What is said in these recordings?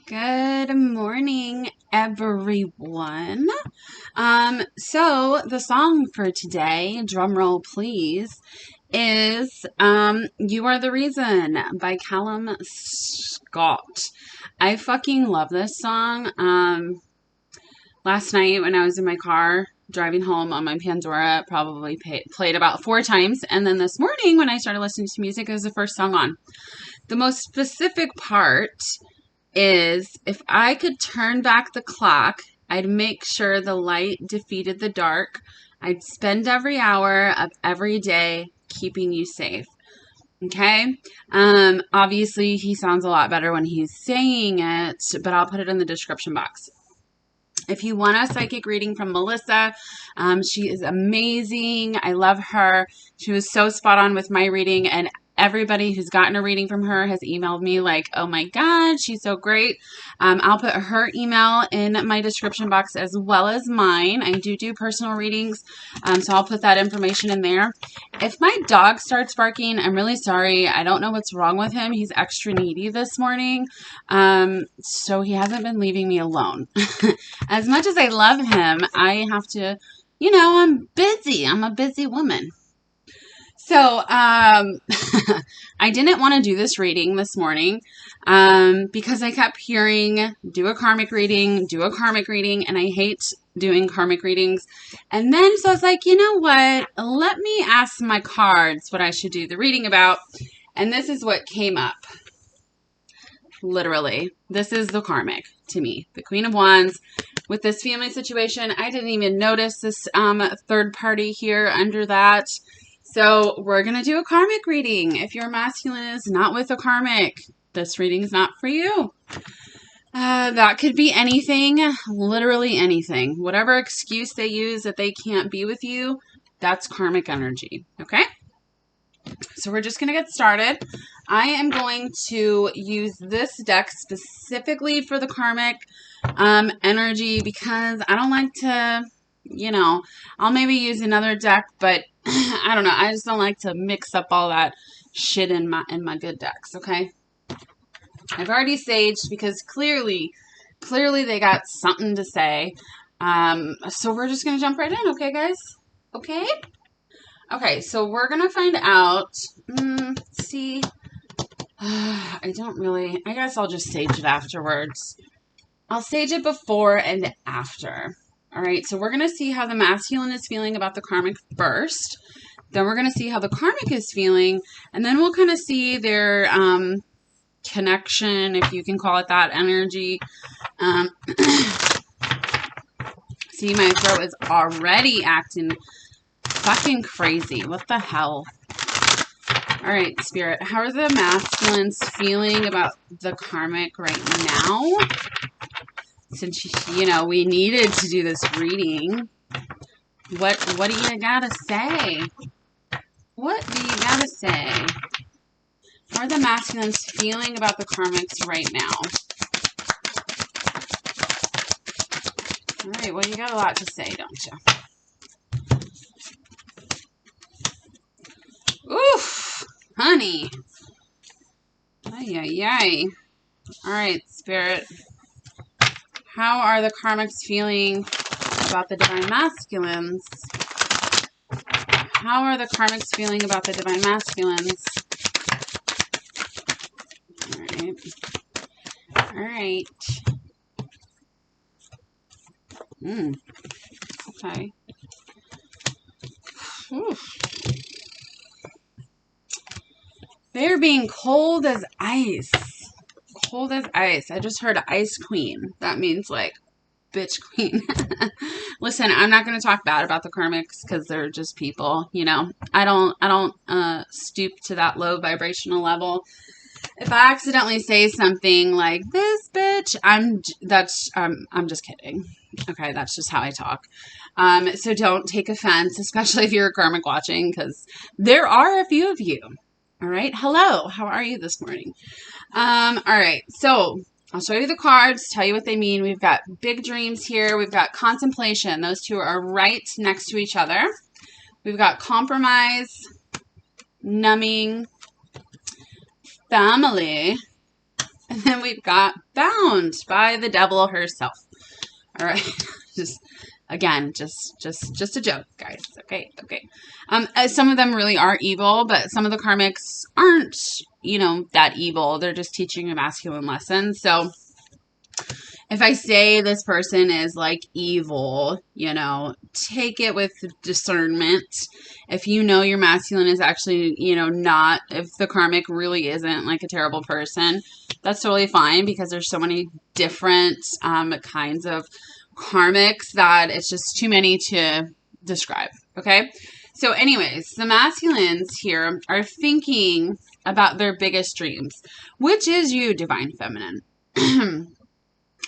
Good morning, everyone. So the song for today, drum roll please, is You Are the Reason by Calum Scott. I fucking love this song. Last night when I was in my car driving home on my Pandora, probably played about 4 times, and then this morning when I started listening to music, it was the first song on. The most specific part is if I could turn back the clock, I'd make sure the light defeated the dark. I'd spend every hour of every day keeping you safe. Okay? Obviously, he sounds a lot better when he's saying it, but I'll put it in the description box. If you want a psychic reading from Melissa, she is amazing. I love her. She was so spot on with my reading, and everybody who's gotten a reading from her has emailed me like, oh my God, she's so great. I'll put her email in my description box as well as mine. I do personal readings, so I'll put that information in there. If my dog starts barking, I'm really sorry. I don't know what's wrong with him. He's extra needy this morning, so he hasn't been leaving me alone. As much as I love him, I have to, I'm busy. I'm a busy woman. So, I didn't want to do this reading this morning, because I kept hearing, do a karmic reading, and I hate doing karmic readings. And then, so I was like, you know what? Let me ask my cards what I should do the reading about. And this is what came up. Literally, this is the karmic to me, the Queen of Wands. With this family situation, I didn't even notice this third party here under that. So we're going to do a karmic reading. If your masculine is not with a karmic, this reading is not for you. That could be anything, literally anything. Whatever excuse they use that they can't be with you, that's karmic energy, okay? So we're just going to get started. I am going to use this deck specifically for the karmic energy because I don't like to, I'll maybe use another deck, but I don't know. I just don't like to mix up all that shit in my good decks, okay? I've already saged because clearly they got something to say. So we're just going to jump right in, okay, guys? Okay? Okay, so we're going to find out. Let's see. I guess I'll just sage it afterwards. I'll sage it before and after. All right, so we're going to see how the masculine is feeling about the karmic first. Then we're going to see how the karmic is feeling. And then we'll kind of see their connection, if you can call it that, energy. See, my throat is already acting fucking crazy. What the hell? All right, Spirit, how are the masculines feeling about the karmic right now? Since, we needed to do this reading, what do you gotta say? What do you gotta say? How are the masculines feeling about the karmics right now? All right, well, you got a lot to say, don't you? Oof, honey. Ay, ay, ay. All right, Spirit. How are the karmics feeling about the divine masculines? How are the karmics feeling about the divine masculines? All right. Okay. Oof. They're being cold as ice. Cold as ice. I just heard ice queen. That means like bitch queen. Listen, I'm not going to talk bad about the karmics because they're just people, I don't stoop to that low vibrational level. If I accidentally say something like this bitch, I'm just kidding. Okay, that's just how I talk. So don't take offense, especially if you're a karmic watching, because there are a few of you. All right. Hello. How are you this morning? All right. So I'll show you the cards, tell you what they mean. We've got big dreams here. We've got contemplation. Those two are right next to each other. We've got compromise, numbing, family, And then we've got bound by the devil herself. All right. Just again, just a joke, guys. Okay. Some of them really are evil, but some of the karmics aren't, that evil. They're just teaching a masculine lesson. So if I say this person is like evil, take it with discernment. If you know your masculine is actually, not, if the karmic really isn't like a terrible person, that's totally fine, because there's so many different kinds of karmics that it's just too many to describe. Okay. So anyways, the masculines here are thinking about their biggest dreams, which is you, divine feminine.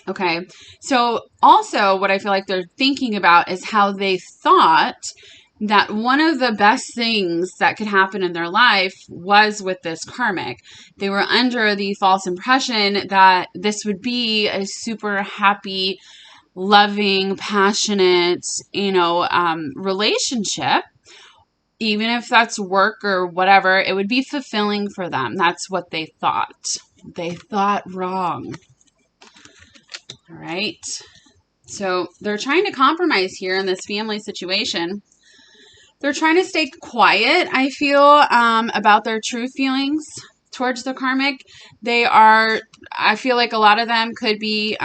Okay. So also what I feel like they're thinking about is how they thought that one of the best things that could happen in their life was with this karmic. They were under the false impression that this would be a super happy, loving, passionate, relationship. Even if that's work or whatever, it would be fulfilling for them. That's what they thought. They thought wrong. All right. So they're trying to compromise here in this family situation. They're trying to stay quiet, I feel, about their true feelings towards the karmic. I feel like a lot of them could be,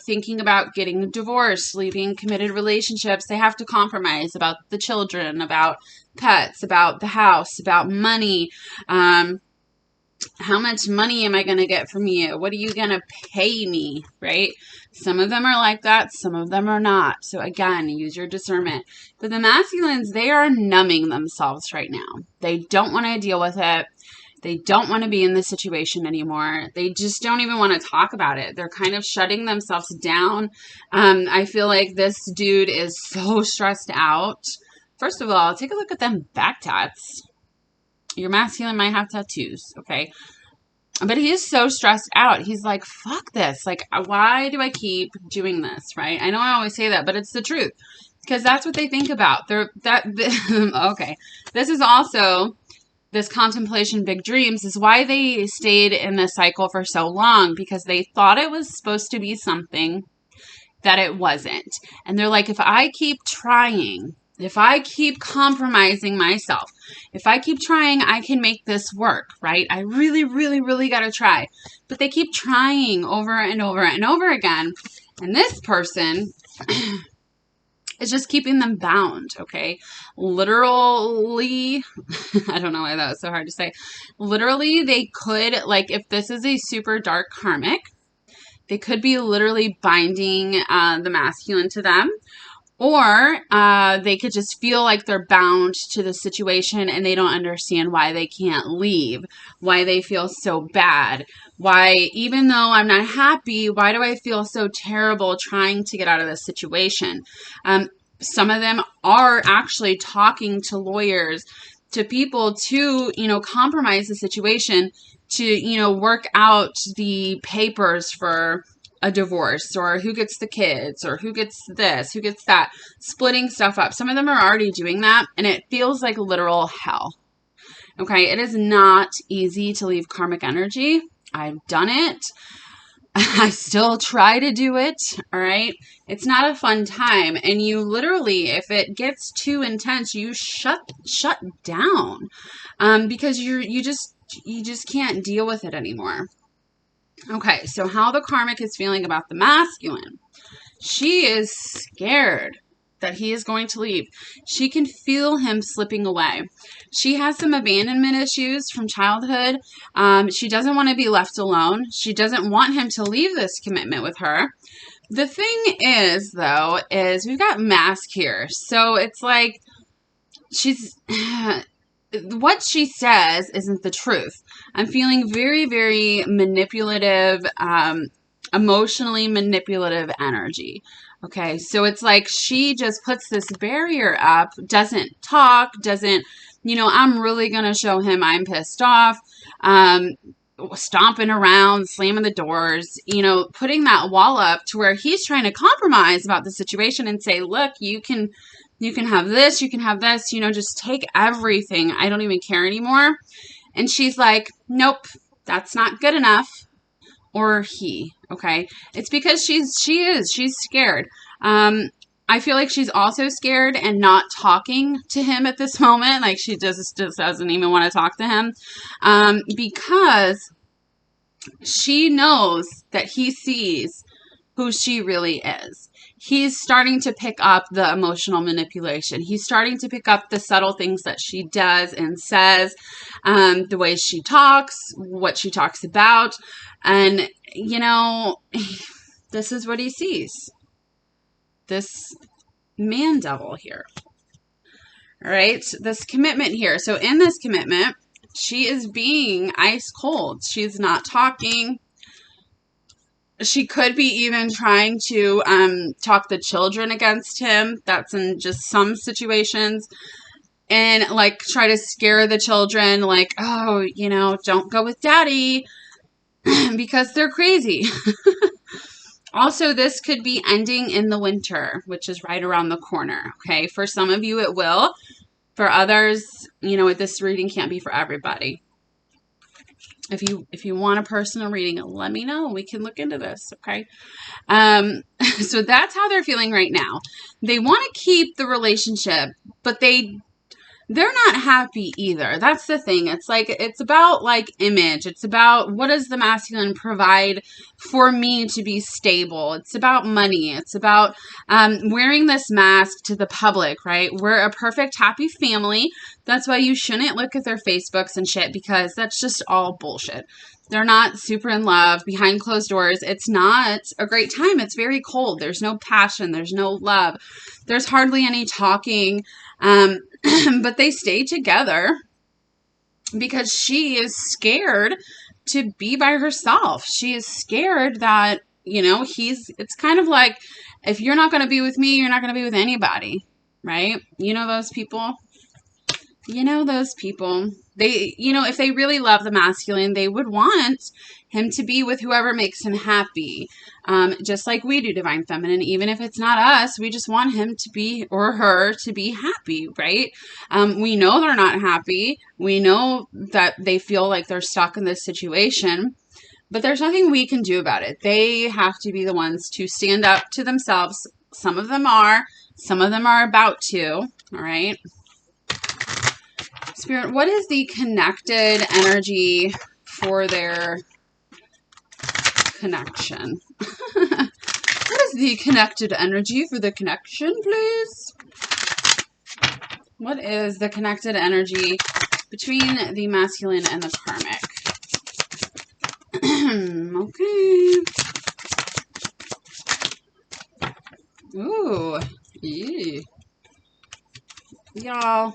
thinking about getting a divorce, leaving committed relationships. They have to compromise about the children, about pets, about the house, about money. How much money am I going to get from you? What are you going to pay me? Right? Some of them are like that. Some of them are not. So again, use your discernment. But the masculines, they are numbing themselves right now. They don't want to deal with it. They don't want to be in this situation anymore. They just don't even want to talk about it. They're kind of shutting themselves down. I feel like this dude is so stressed out. First of all, take a look at them back tats. Your masculine might have tattoos, okay? But he is so stressed out. He's like, fuck this. Like, why do I keep doing this, right? I know I always say that, but it's the truth. Because that's what they think about. Okay. This is also, this contemplation, big dreams, is why they stayed in this cycle for so long. Because they thought it was supposed to be something that it wasn't. And they're like, if I keep trying, if I keep compromising myself, if I keep trying, I can make this work, right? I really, really, really got to try. But they keep trying over and over and over again. And this person is just keeping them bound, okay? Literally, I don't know why that was so hard to say. Literally, they could, like, if this is a super dark karmic, they could be literally binding the masculine to them. Or they could just feel like they're bound to the situation and they don't understand why they can't leave, why they feel so bad, why even though I'm not happy, why do I feel so terrible trying to get out of this situation? Some of them are actually talking to lawyers, to people to, compromise the situation, to, work out the papers for a divorce, or who gets the kids, or who gets this, who gets that, splitting stuff up. Some of them are already doing that, and it feels like literal hell. Okay, it is not easy to leave karmic energy. I've done it. I still try to do it. All right, it's not a fun time, and you literally, if it gets too intense, you shut down, because you just can't deal with it anymore. Okay, so how the karmic is feeling about the masculine. She is scared that he is going to leave. She can feel him slipping away. She has some abandonment issues from childhood. She doesn't want to be left alone. She doesn't want him to leave this commitment with her. The thing is, though, is we've got mask here. So it's like she's... what she says isn't the truth. I'm feeling very, very manipulative, emotionally manipulative energy. Okay, so it's like she just puts this barrier up, doesn't talk, doesn't, I'm really going to show him I'm pissed off, stomping around, slamming the doors, putting that wall up to where he's trying to compromise about the situation and say, look, you can have this, you can have this, just take everything. I don't even care anymore. And she's like, nope, that's not good enough. or he, okay? It's because she's scared. I feel like she's also scared and not talking to him at this moment. Like she just doesn't even want to talk to him, because she knows that he sees who she really is. He's starting to pick up the emotional manipulation. He's starting to pick up the subtle things that she does and says, the way she talks, what she talks about. And, you know, this is what he sees. This man devil here. All right. This commitment here. So in this commitment, she is being ice cold. She's not talking. She could be even trying to talk the children against him. That's in just some situations. And like try to scare the children like, oh, you know, don't go with daddy because they're crazy. Also, this could be ending in the winter, which is right around the corner. Okay. For some of you, it will. For others, you know, this reading can't be for everybody. If you want a personal reading, let me know. We can look into this, okay? So that's how they're feeling right now. They want to keep the relationship, but they're not happy either. That's the thing. It's like, it's about like image. It's about what does the masculine provide for me to be stable. It's about money. It's about wearing this mask to the public, right? We're a perfect, happy family. That's why you shouldn't look at their Facebooks and shit, because that's just all bullshit. They're not super in love behind closed doors. It's not a great time. It's very cold. There's no passion. There's no love. There's hardly any talking. But they stay together because she is scared to be by herself. She is scared that, you know, it's kind of like, if you're not going to be with me, you're not going to be with anybody, right? You know those people? You know those people. They, you know, if they really love the masculine, they would want him to be with whoever makes him happy. Just like we do, Divine Feminine. Even if it's not us, we just want him to be, or her to be happy, right? We know they're not happy. We know that they feel like they're stuck in this situation, but there's nothing we can do about it. They have to be the ones to stand up to themselves. Some of them are about to, all right? Spirit, what is the connected energy for their connection? What is the connected energy for the connection, please? What is the connected energy between the masculine and the karmic? Okay. Ooh. Eee. Y'all.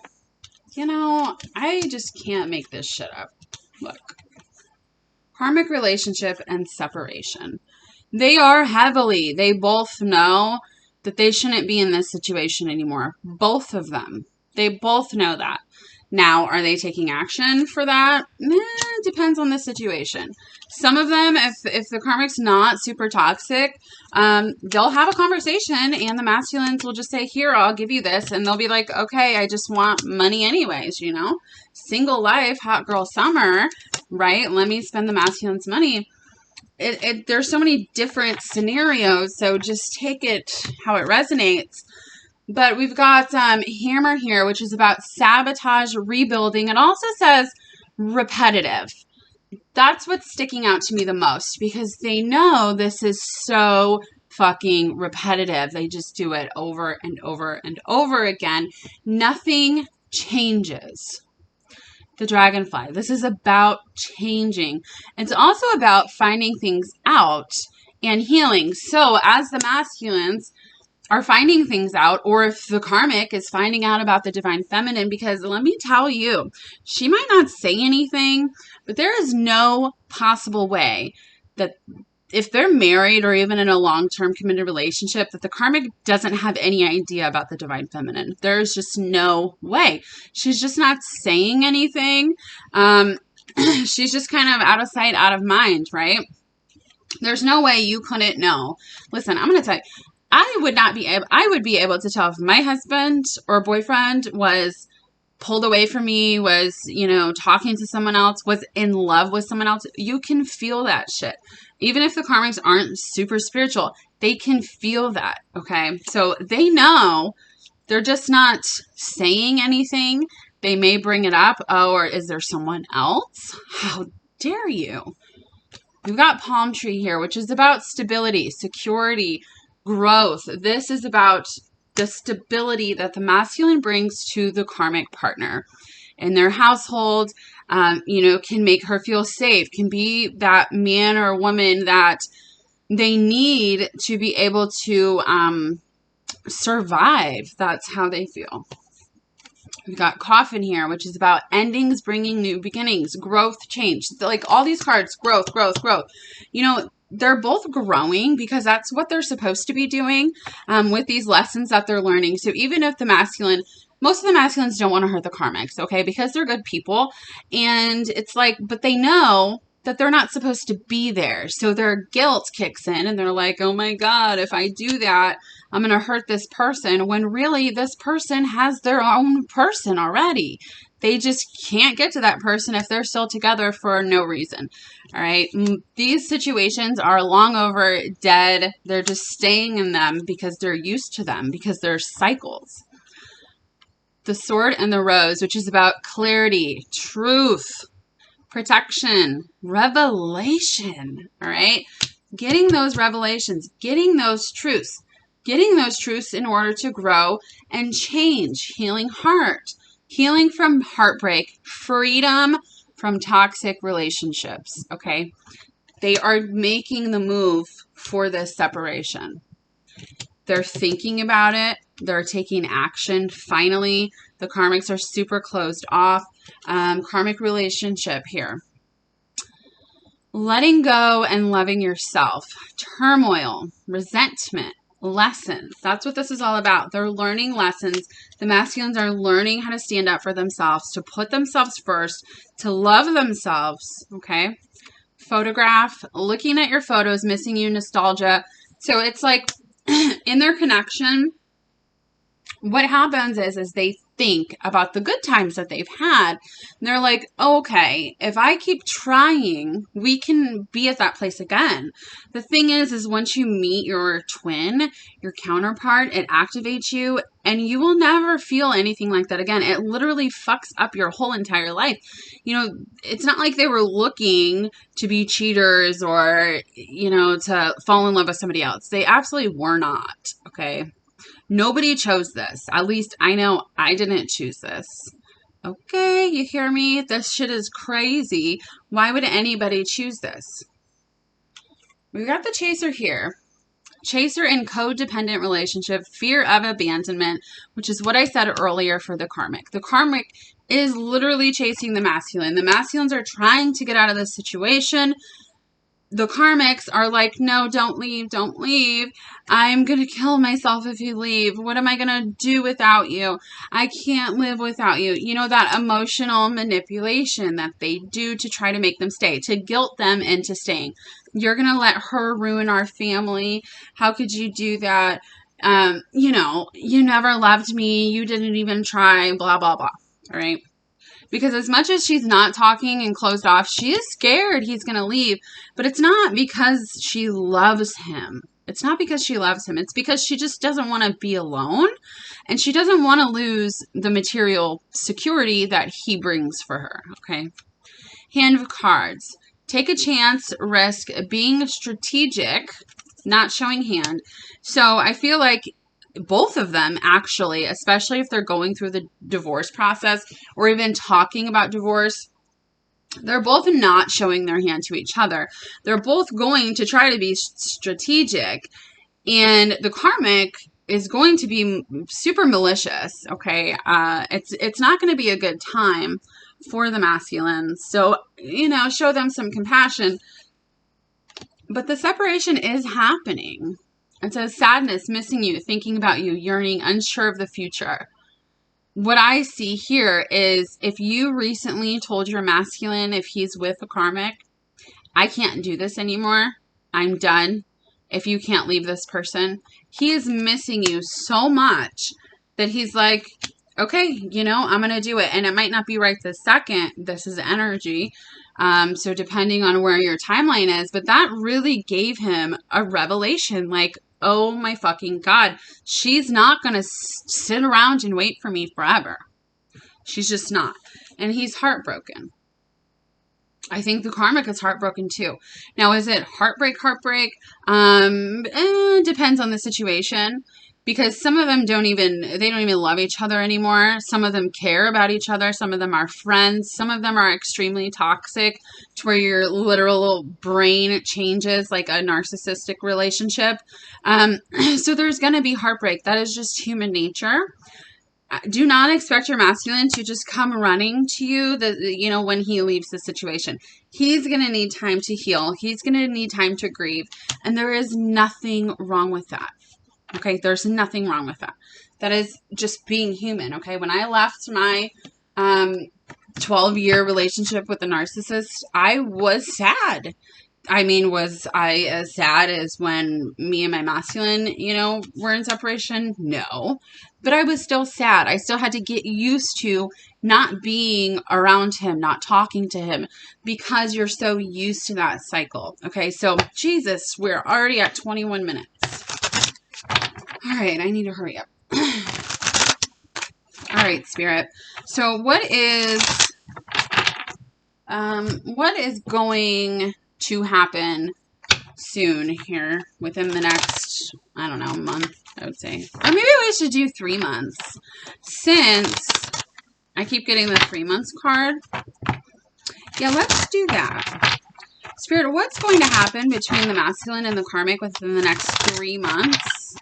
You know, I just can't make this shit up. Look. Karmic relationship and separation. They are heavily. They both know that they shouldn't be in this situation anymore. Both of them. They both know that. Now, are they taking action for that? It depends on the situation. Some of them, if the karmic's not super toxic, they'll have a conversation and the masculines will just say, here, I'll give you this. And they'll be like, okay, I just want money anyways, you know? Single life, hot girl summer, right? Let me spend the masculine's money. There's so many different scenarios, so just take it how it resonates. But we've got Hammer here, which is about sabotage, rebuilding. It also says repetitive. That's what's sticking out to me the most, because they know this is so fucking repetitive. They just do it over and over and over again. Nothing changes. The dragonfly. This is about changing. It's also about finding things out and healing. So as the masculines are finding things out, or if the karmic is finding out about the divine feminine, because let me tell you, she might not say anything, but there is no possible way that if they're married or even in a long-term committed relationship, that the karmic doesn't have any idea about the divine feminine. There's just no way. She's just not saying anything. She's just kind of out of sight, out of mind, right? There's no way you couldn't know. Listen, I'm going to tell you, I would be able to tell if my husband or boyfriend was pulled away from me, was, you know, talking to someone else, was in love with someone else. You can feel that shit. Even if the karmics aren't super spiritual, they can feel that, okay? So they know, they're just not saying anything. They may bring it up. Oh, or is there someone else? How dare you? We've got palm tree here, which is about stability, security, growth. This is about the stability that the masculine brings to the karmic partner in their household. Can make her feel safe, can be that man or woman that they need to be able to survive. That's how they feel. We've got coffin here, which is about endings, bringing new beginnings, growth, change. Like all these cards, growth, growth, growth. They're both growing because that's what they're supposed to be doing with these lessons that they're learning. So even if most of the masculines don't want to hurt the karmics, okay, because they're good people. And it's like, but they know that they're not supposed to be there. So their guilt kicks in and they're like, oh my God, if I do that, I'm going to hurt this person, when really this person has their own person already. They just can't get to that person if they're still together for no reason. All right. These situations are long over, dead. They're just staying in them because they're used to them, because they're cycles. The sword and the rose, which is about clarity, truth, protection, revelation. All right. Getting those revelations, getting those truths in order to grow and change, healing heart, healing from heartbreak, freedom from toxic relationships, okay? They are making the move for this separation. They're thinking about it. They're taking action. Finally, the karmics are super closed off. Karmic relationship here. Letting go and loving yourself. Turmoil, resentment, lessons. That's what this is all about. They're learning lessons. The masculines are learning how to stand up for themselves, to put themselves first, to love themselves, okay? Photograph, looking at your photos, missing you, nostalgia. So it's like in their connection, what happens is they think about the good times that they've had. And they're like, okay, if I keep trying, we can be at that place again. The thing is once you meet your twin, your counterpart, it activates you and you will never feel anything like that again. It literally fucks up your whole entire life. It's not like they were looking to be cheaters or, to fall in love with somebody else. They absolutely were not, okay? Nobody chose this. At least I know I didn't choose this. Okay, you hear me? This shit is crazy. Why would anybody choose this? We've got the chaser here. Chaser in codependent relationship, fear of abandonment, which is what I said earlier for the karmic. The karmic is literally chasing the masculine. The masculines are trying to get out of this situation. The karmics are like, no, don't leave, don't leave. I'm going to kill myself if you leave. What am I going to do without you? I can't live without you. That emotional manipulation that they do to try to make them stay, to guilt them into staying. You're going to let her ruin our family. How could you do that? You never loved me. You didn't even try, blah, blah, blah. All right. Because as much as she's not talking and closed off, she is scared he's going to leave. But it's not because she loves him. It's not because she loves him. It's because she just doesn't want to be alone. And she doesn't want to lose the material security that he brings for her. Okay. Hand of cards. Take a chance, risk, being strategic, not showing hand. So I feel like both of them actually, especially if they're going through the divorce process or even talking about divorce, they're both not showing their hand to each other. They're both going to try to be strategic, and the karmic is going to be super malicious. Okay. It's not going to be a good time for the masculines. So, show them some compassion, but the separation is happening. And so sadness, missing you, thinking about you, yearning, unsure of the future. What I see here is if you recently told your masculine, if he's with a karmic, I can't do this anymore. I'm done. If you can't leave this person, he is missing you so much that he's like, okay, I'm going to do it. And it might not be right this second. This is energy. So depending on where your timeline is, but that really gave him a revelation. Like, oh my fucking God, she's not going to sit around and wait for me forever. She's just not. And he's heartbroken. I think the karmic is heartbroken too. Now, is it heartbreak? Depends on the situation, because some of them don't even love each other anymore. Some of them care about each other. Some of them are friends. Some of them are extremely toxic to where your literal brain changes, like a narcissistic relationship. So there's going to be heartbreak. That is just human nature. Do not expect your masculine to just come running to you, when he leaves the situation. He's going to need time to heal. He's going to need time to grieve. And there is nothing wrong with that. Okay? There's nothing wrong with that. That is just being human. Okay? When I left my 12-year relationship with a narcissist, I was sad. I mean, was I as sad as when me and my masculine, were in separation? No. But I was still sad. I still had to get used to not being around him, not talking to him, because you're so used to that cycle. Okay, so Jesus, we're already at 21 minutes. All right, I need to hurry up. All right, Spirit. So what is going to happen soon here within the next, I don't know, month, I would say. Or maybe we should do 3 months, since I keep getting the 3 months card. Yeah, let's do that. Spirit, what's going to happen between the masculine and the karmic within the next 3 months?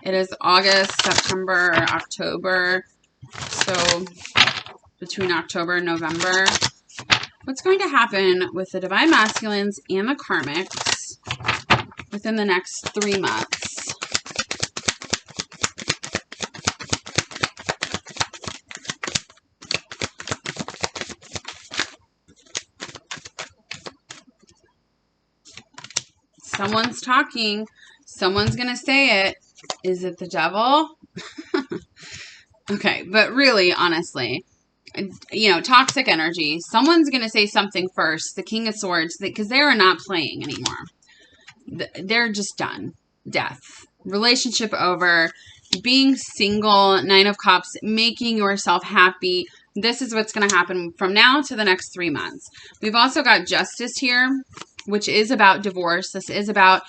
It is August, September, October. So between October and November. What's going to happen with the divine masculines and the karmics within the next 3 months? Someone's talking. Someone's going to say it. Is it the devil? Okay, but really, honestly, toxic energy. Someone's going to say something first. The King of Swords, because they are not playing anymore. They're just done. Death. Relationship over. Being single. 9 of Cups. Making yourself happy. This is what's going to happen from now to the next 3 months. We've also got Justice here, which is about divorce. This is about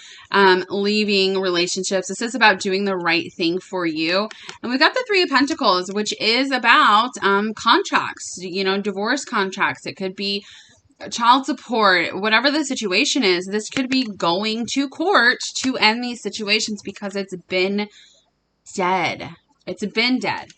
leaving relationships. This is about doing the right thing for you. And we've got the 3 of Pentacles, which is about contracts, divorce contracts. It could be child support, whatever the situation is. This could be going to court to end these situations because it's been dead. It's been dead.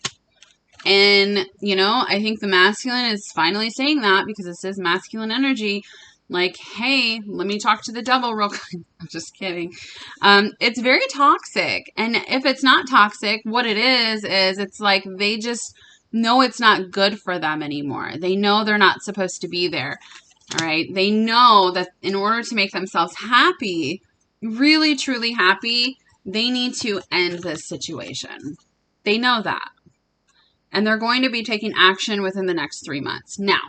And, I think the masculine is finally saying that, because it says masculine energy. Like, hey, let me talk to the devil real quick. I'm just kidding. It's very toxic. And if it's not toxic, what it is it's like they just know it's not good for them anymore. They know they're not supposed to be there. All right. They know that in order to make themselves happy, really, truly happy, they need to end this situation. They know that. And they're going to be taking action within the next 3 months. Now,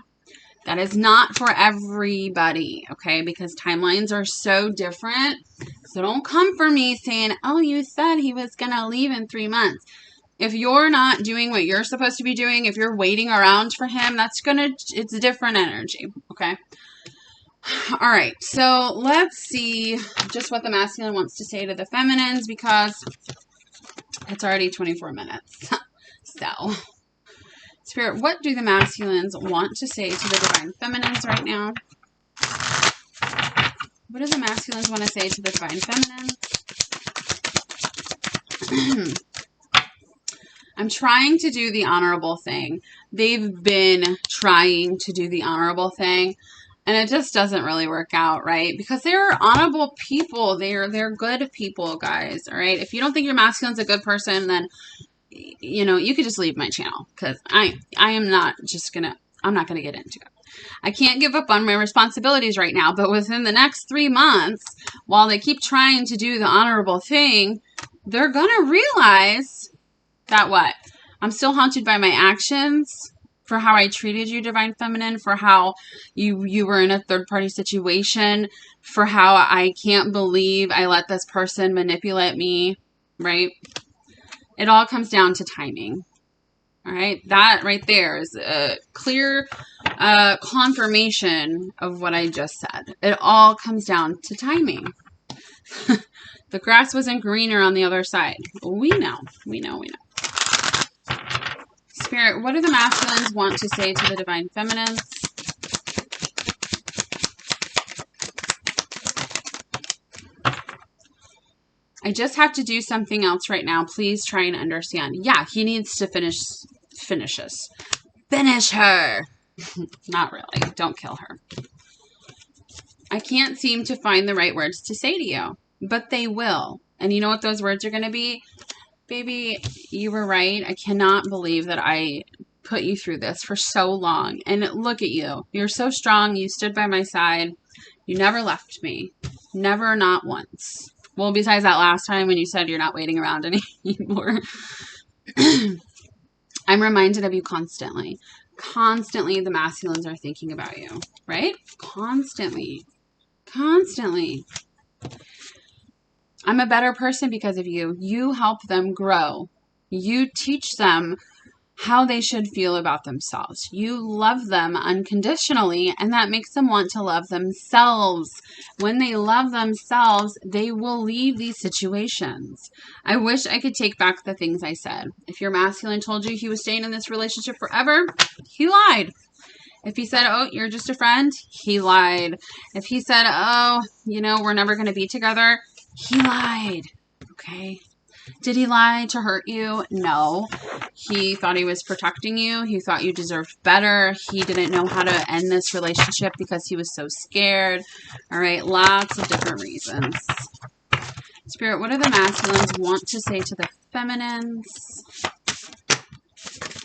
that is not for everybody, okay? Because timelines are so different. So don't come for me saying, oh, you said he was going to leave in 3 months. If you're not doing what you're supposed to be doing, if you're waiting around for him, it's a different energy, okay? All right, so let's see just what the masculine wants to say to the feminines, because it's already 24 minutes. So... Spirit, what do the masculines want to say to the divine feminines right now? What do the masculines want to say to the divine feminines? I'm trying to do the honorable thing. They've been trying to do the honorable thing, and it just doesn't really work out, right? Because they're honorable people. They're good people, guys, all right? If you don't think your masculine's a good person, then... you could just leave my channel, because I'm not going to get into it. I can't give up on my responsibilities right now, but within the next 3 months, while they keep trying to do the honorable thing, they're going to realize that what? I'm still haunted by my actions. for how I treated you, Divine Feminine, for how you were in a third-party situation, for how I can't believe I let this person manipulate me, right? It all comes down to timing. All right, that right there is a clear confirmation of what I just said. It all comes down to timing. The grass wasn't greener on the other side. We know. Spirit, what do the masculines want to say to the Divine Feminines? I just have to do something else right now. Please try and understand. Yeah, he needs to finish us. Finish her. Not really. Don't kill her. I can't seem to find the right words to say to you, but they will. And you know what those words are going to be? Baby, you were right. I cannot believe that I put you through this for so long. And look at you. You're so strong. You stood by my side. You never left me. Never, not once. Well, besides that last time when you said you're not waiting around anymore. I'm reminded of you constantly. Constantly the masculines are thinking about you, right? Constantly. I'm a better person because of you. You help them grow. You teach them how they should feel about themselves. You love them unconditionally, and that makes them want to love themselves. When they love themselves, they will leave these situations. I wish I could take back the things I said. If your masculine told you he was staying in this relationship forever, he lied. If he said, oh, you're just a friend, he lied. If he said, oh, you know, we're never going to be together, he lied. Okay? Did he lie to hurt you? No. He thought he was protecting you. He thought you deserved better. He didn't know how to end this relationship because he was so scared. All right, lots of different reasons. Spirit, what do the masculines want to say to the feminines?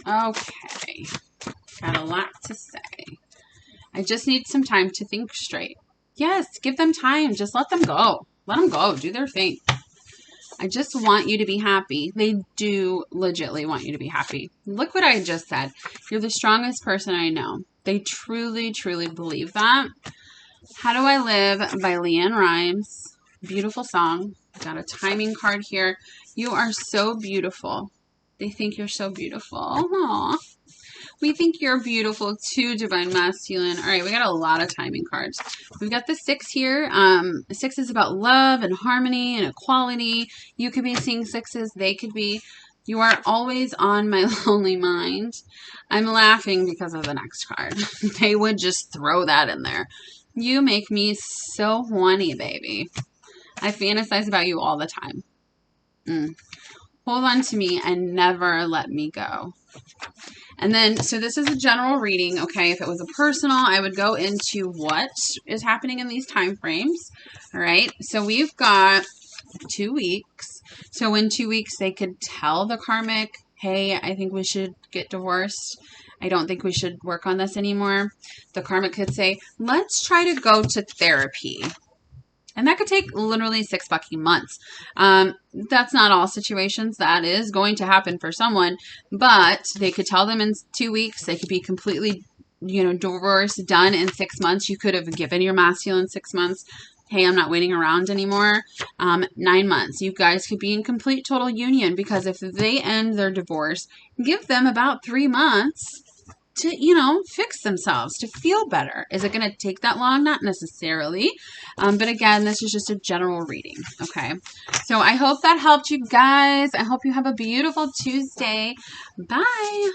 Okay. Got a lot to say. I just need some time to think straight. Yes, give them time. Just let them go. Let them go. Do their thing. I just want you to be happy. They do legitimately want you to be happy. Look what I just said. You're the strongest person I know. They truly, truly believe that. How Do I Live by Leanne Rimes. Beautiful song. Got a timing card here. You are so beautiful. They think you're so beautiful. Aww. We think you're beautiful too, Divine Masculine. All right, we got a lot of timing cards. We've got the 6 here. 6 is about love and harmony and equality. You could be seeing 6s. They could be. You are always on my lonely mind. I'm laughing because of the next card. They would just throw that in there. You make me so horny, baby. I fantasize about you all the time. Hold on to me and never let me go. And then, so this is a general reading, okay? If it was a personal, I would go into what is happening in these time frames, all right? So we've got 2 weeks. So in 2 weeks, they could tell the karmic, hey, I think we should get divorced. I don't think we should work on this anymore. The karmic could say, let's try to go to therapy. And that could take literally 6 fucking months. That's not all situations. That is going to happen for someone. But they could tell them in 2 weeks. They could be completely, divorced, done in 6 months. You could have given your masculine 6 months. Hey, I'm not waiting around anymore. 9 months. You guys could be in complete total union. Because if they end their divorce, give them about 3 months to, fix themselves, to feel better. Is it going to take that long? Not necessarily. But again, this is just a general reading. Okay. So I hope that helped you guys. I hope you have a beautiful Tuesday. Bye.